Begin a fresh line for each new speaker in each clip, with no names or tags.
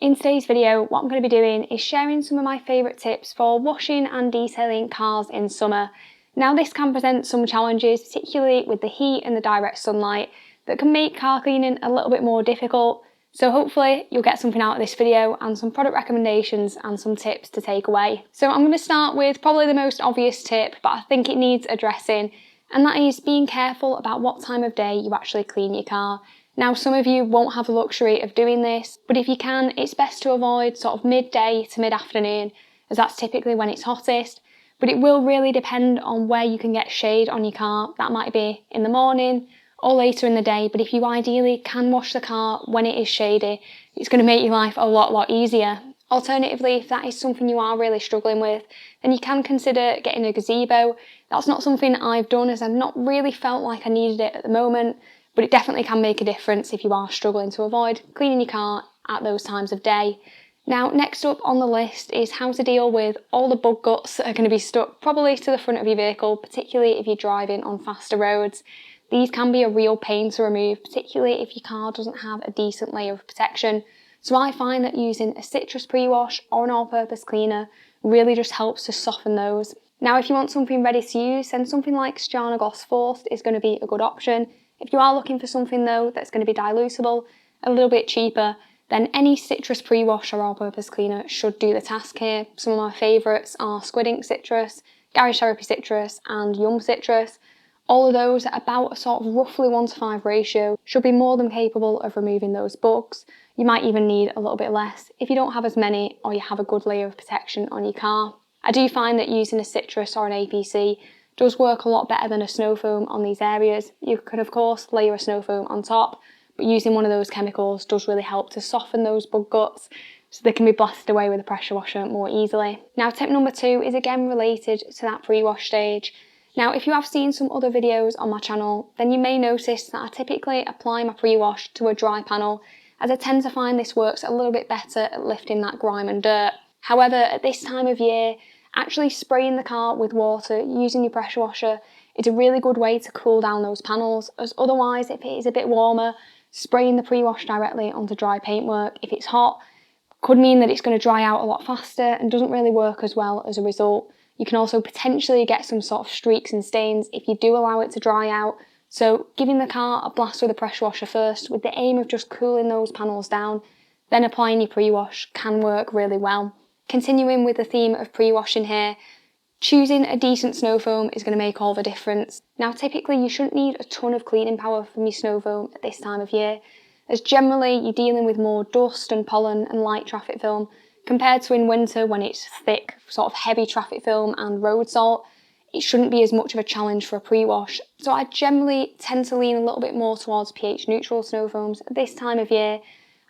In today's video, what I'm going to be doing is sharing some of my favourite tips for washing and detailing cars in summer. Now this can present some challenges, particularly with the heat and the direct sunlight, that can make car cleaning a little bit more difficult. So hopefully you'll get something out of this video and some product recommendations and some tips to take away. So I'm going to start with probably the most obvious tip, but I think it needs addressing, and that is being careful about what time of day you actually clean your car. Now some of you won't have the luxury of doing this, but if you can, it's best to avoid sort of midday to mid-afternoon, as that's typically when it's hottest. But it will really depend on where you can get shade on your car. That might be in the morning or later in the day, but if you ideally can wash the car when it is shady, it's going to make your life a lot easier. Alternatively, if that is something you are really struggling with, then you can consider getting a gazebo. That's not something I've done, as I've not really felt like I needed it at the moment, but it definitely can make a difference if you are struggling to avoid cleaning your car at those times of day. Now, next up on the list is how to deal with all the bug guts that are going to be stuck probably to the front of your vehicle, particularly if you're driving on faster roads. These can be a real pain to remove, particularly if your car doesn't have a decent layer of protection. So I find that using a citrus pre-wash or an all-purpose cleaner really just helps to soften those. Now, if you want something ready to use, then something like Stjärna Gloss Forced is going to be a good option. If you are looking for something though that's going to be dilutable, a little bit cheaper, then any citrus pre-wash or all-purpose cleaner should do the task here. Some of my favourites are Squid Ink Citrus, Garage Therapy Citrus and Yum Citrus. All of those at about a sort of roughly 1:5 ratio should be more than capable of removing those bugs. You might even need a little bit less if you don't have as many or you have a good layer of protection on your car. I do find that using a citrus or an APC does work a lot better than a snow foam on these areas. You can of course layer a snow foam on top, but using one of those chemicals does really help to soften those bug guts so they can be blasted away with a pressure washer more easily. Now tip number 2 is again related to that pre-wash stage. Now if you have seen some other videos on my channel, then you may notice that I typically apply my pre-wash to a dry panel, as I tend to find this works a little bit better at lifting that grime and dirt. However, at this time of year, actually spraying the car with water using your pressure washer is a really good way to cool down those panels, as otherwise if it is a bit warmer, spraying the pre-wash directly onto dry paintwork if it's hot could mean that it's going to dry out a lot faster and doesn't really work as well as a result. You can also potentially get some sort of streaks and stains if you do allow it to dry out, so giving the car a blast with a pressure washer first with the aim of just cooling those panels down, then applying your pre-wash can work really well. Continuing with the theme of pre-washing here, choosing a decent snow foam is going to make all the difference. Now typically you shouldn't need a ton of cleaning power from your snow foam at this time of year, as generally you're dealing with more dust and pollen and light traffic film compared to in winter when it's thick, sort of heavy traffic film and road salt. It shouldn't be as much of a challenge for a pre-wash. So I generally tend to lean a little bit more towards pH neutral snow foams at this time of year,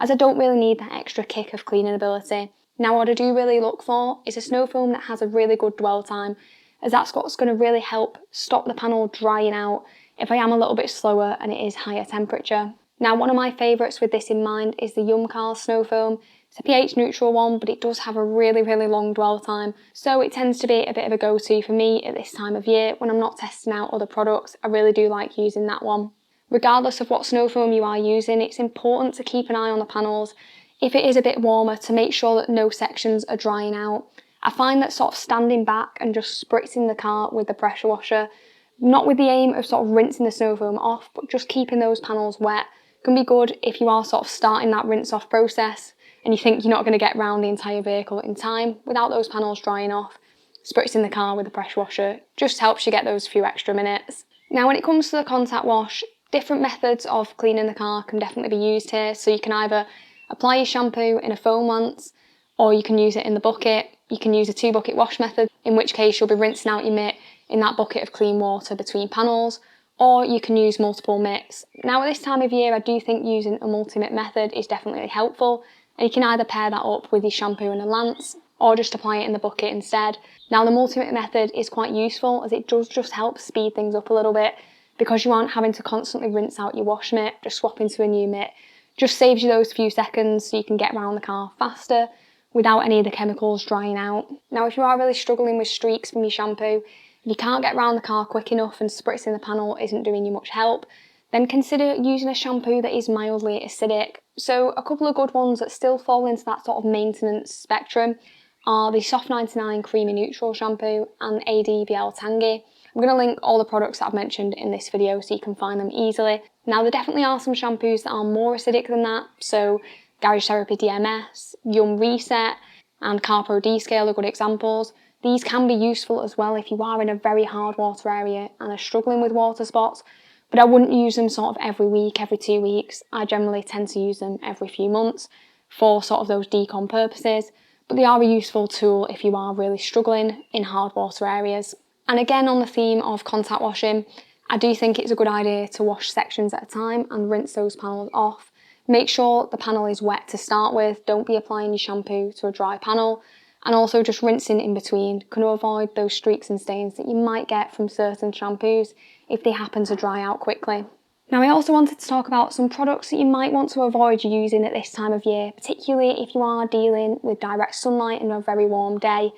as I don't really need that extra kick of cleaning ability. Now what I do really look for is a snow foam that has a really good dwell time, as that's what's going to really help stop the panel drying out if I am a little bit slower and it is higher temperature. Now one of my favourites with this in mind is the Yum Cars snow foam. It's a pH neutral one, but it does have a really long dwell time, so it tends to be a bit of a go-to for me at this time of year when I'm not testing out other products. I really do like using that one. Regardless of what snow foam you are using, it's important to keep an eye on the panels if it is a bit warmer to make sure that no sections are drying out. I find that sort of standing back and just spritzing the car with the pressure washer, not with the aim of sort of rinsing the snow foam off, but just keeping those panels wet, can be good if you are sort of starting that rinse off process and you think you're not going to get around the entire vehicle in time without those panels drying off. Spritzing the car with the pressure washer just helps you get those few extra minutes. Now when it comes to the contact wash, different methods of cleaning the car can definitely be used here. So you can either apply your shampoo in a foam lance, or you can use it in the bucket. You can use a 2-bucket wash method, in which case you'll be rinsing out your mitt in that bucket of clean water between panels, or you can use multiple mitts. Now at this time of year, I do think using a multi-mitt method is definitely helpful, and you can either pair that up with your shampoo and a lance, or just apply it in the bucket instead. Now the multi-mitt method is quite useful, as it does just help speed things up a little bit, because you aren't having to constantly rinse out your wash mitt, just swapping to a new mitt. Just saves you those few seconds so you can get around the car faster without any of the chemicals drying out. Now if you are really struggling with streaks from your shampoo, if you can't get around the car quick enough and spritzing the panel isn't doing you much help, then consider using a shampoo that is mildly acidic. So a couple of good ones that still fall into that sort of maintenance spectrum are the Soft 99 Creamy Neutral Shampoo and ADBL Tangy. I'm going to link all the products that I've mentioned in this video so you can find them easily. Now, there definitely are some shampoos that are more acidic than that, so Garage Therapy DMS, Yum Reset and Carpro D-Scale are good examples. These can be useful as well if you are in a very hard water area and are struggling with water spots, but I wouldn't use them sort of every week, every 2 weeks. I generally tend to use them every few months for sort of those decon purposes, but they are a useful tool if you are really struggling in hard water areas. And again, on the theme of contact washing, I do think it's a good idea to wash sections at a time and rinse those panels off. Make sure the panel is wet to start with, don't be applying your shampoo to a dry panel, and also just rinsing in between can avoid those streaks and stains that you might get from certain shampoos if they happen to dry out quickly. Now, I also wanted to talk about some products that you might want to avoid using at this time of year, particularly if you are dealing with direct sunlight in a very warm day.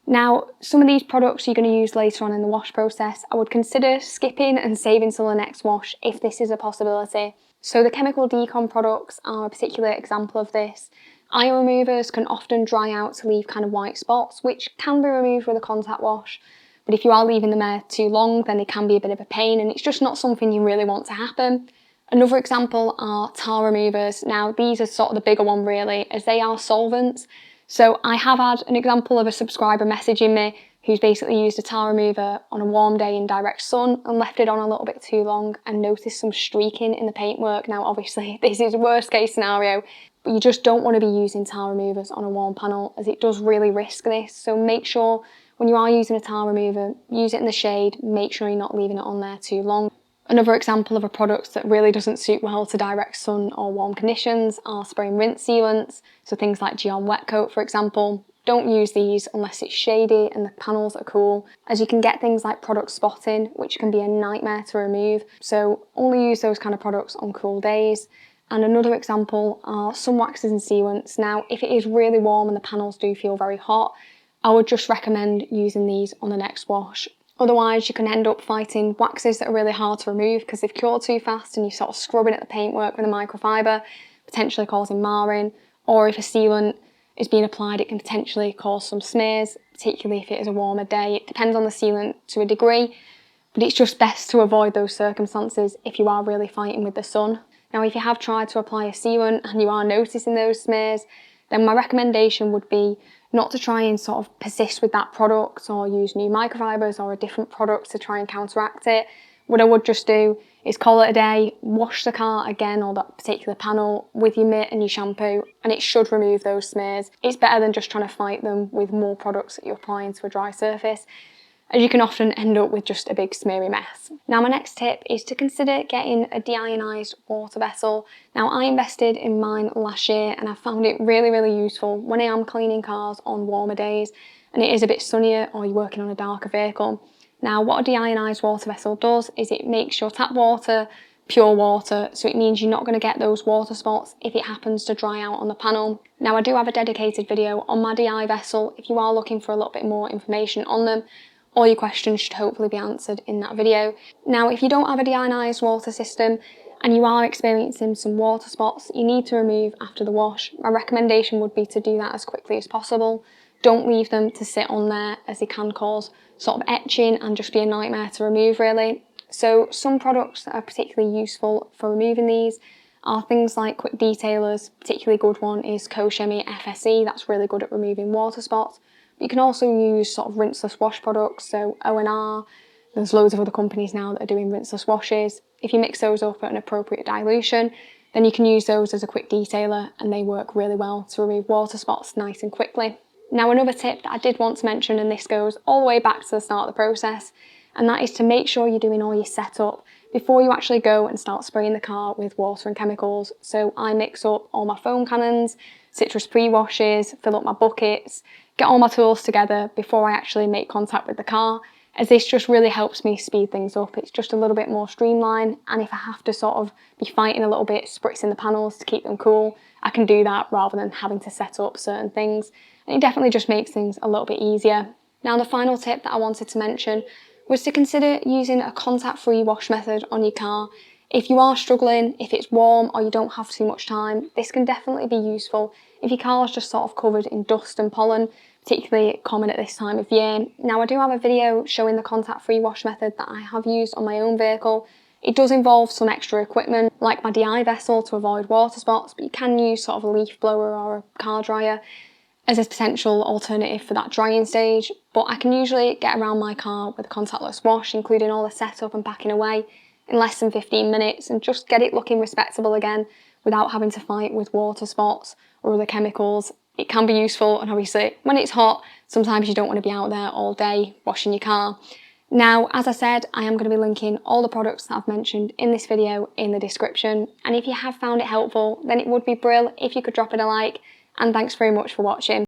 Now, some of these products you're going to use later on in the wash process, I would consider skipping and saving till the next wash if this is a possibility. So the chemical decon products are a particular example of this. Iron removers can often dry out to leave kind of white spots, which can be removed with a contact wash. But if you are leaving them there too long, then they can be a bit of a pain, and it's just not something you really want to happen. Another example are tar removers. Now, these are sort of the bigger one really, as they are solvents. So I have had an example of a subscriber messaging me who's basically used a tar remover on a warm day in direct sun and left it on a little bit too long and noticed some streaking in the paintwork. Now, obviously, this is worst case scenario, but you just don't want to be using tar removers on a warm panel as it does really risk this. So make sure when you are using a tar remover, use it in the shade, make sure you're not leaving it on there too long. Another example of a product that really doesn't suit well to direct sun or warm conditions are spray and rinse sealants, so things like Geon Wet Coat for example. Don't use these unless it's shady and the panels are cool, as you can get things like product spotting, which can be a nightmare to remove, so only use those kind of products on cool days. And another example are sun waxes and sealants. Now, if it is really warm and the panels do feel very hot, I would just recommend using these on the next wash. Otherwise, you can end up fighting waxes that are really hard to remove because they've cured too fast and you're sort of scrubbing at the paintwork with a microfiber, potentially causing marring. Or if a sealant is being applied, it can potentially cause some smears, particularly if it is a warmer day. It depends on the sealant to a degree, but it's just best to avoid those circumstances if you are really fighting with the sun. Now, if you have tried to apply a sealant and you are noticing those smears, then my recommendation would be not to try and sort of persist with that product or use new microfibers or a different product to try and counteract it. What I would just do is call it a day, wash the car again or that particular panel with your mitt and your shampoo, and it should remove those smears. It's better than just trying to fight them with more products that you're applying to a dry surface, as you can often end up with just a big smeary mess. Now, my next tip is to consider getting a deionized water vessel. Now, I invested in mine last year and I found it really, really useful when I am cleaning cars on warmer days and it is a bit sunnier or you're working on a darker vehicle. Now, what a deionized water vessel does is it makes your tap water pure water, so it means you're not going to get those water spots if it happens to dry out on the panel. Now, I do have a dedicated video on my DI vessel if you are looking for a little bit more information on them. All your questions should hopefully be answered in that video. Now, if you don't have a deionized water system and you are experiencing some water spots you need to remove after the wash, my recommendation would be to do that as quickly as possible. Don't leave them to sit on there, as they can cause sort of etching and just be a nightmare to remove really. So some products that are particularly useful for removing these are things like quick detailers. Particularly good one is Koshemi FSE, that's really good at removing water spots. You can also use sort of rinseless wash products, so O&R, there's loads of other companies now that are doing rinseless washes. If you mix those up at an appropriate dilution, then you can use those as a quick detailer and they work really well to remove water spots nice and quickly. Now, another tip that I did want to mention, and this goes all the way back to the start of the process, and that is to make sure you're doing all your setup before you actually go and start spraying the car with water and chemicals. So I mix up all my foam cannons, citrus pre-washes, fill up my buckets, get all my tools together before I actually make contact with the car, as this just really helps me speed things up. It's just a little bit more streamlined, and if I have to sort of be fighting a little bit, spritzing the panels to keep them cool, I can do that rather than having to set up certain things, and it definitely just makes things a little bit easier. Now, the final tip that I wanted to mention was to consider using a contact-free wash method on your car If you are struggling, if it's warm or you don't have too much time, this can definitely be useful if your car's just sort of covered in dust and pollen, particularly common at this time of year. Now, I do have a video showing the contact-free wash method that I have used on my own vehicle. It does involve some extra equipment, like my DI vessel to avoid water spots, but you can use sort of a leaf blower or a car dryer as a potential alternative for that drying stage. But I can usually get around my car with a contactless wash, including all the setup and packing away, in less than 15 minutes and just get it looking respectable again without having to fight with water spots or other chemicals. It can be useful, and obviously when it's hot, sometimes you don't want to be out there all day washing your car. Now, as I said, I am going to be linking all the products that I've mentioned in this video in the description, and if you have found it helpful, then it would be brilliant if you could drop it a like, and thanks very much for watching.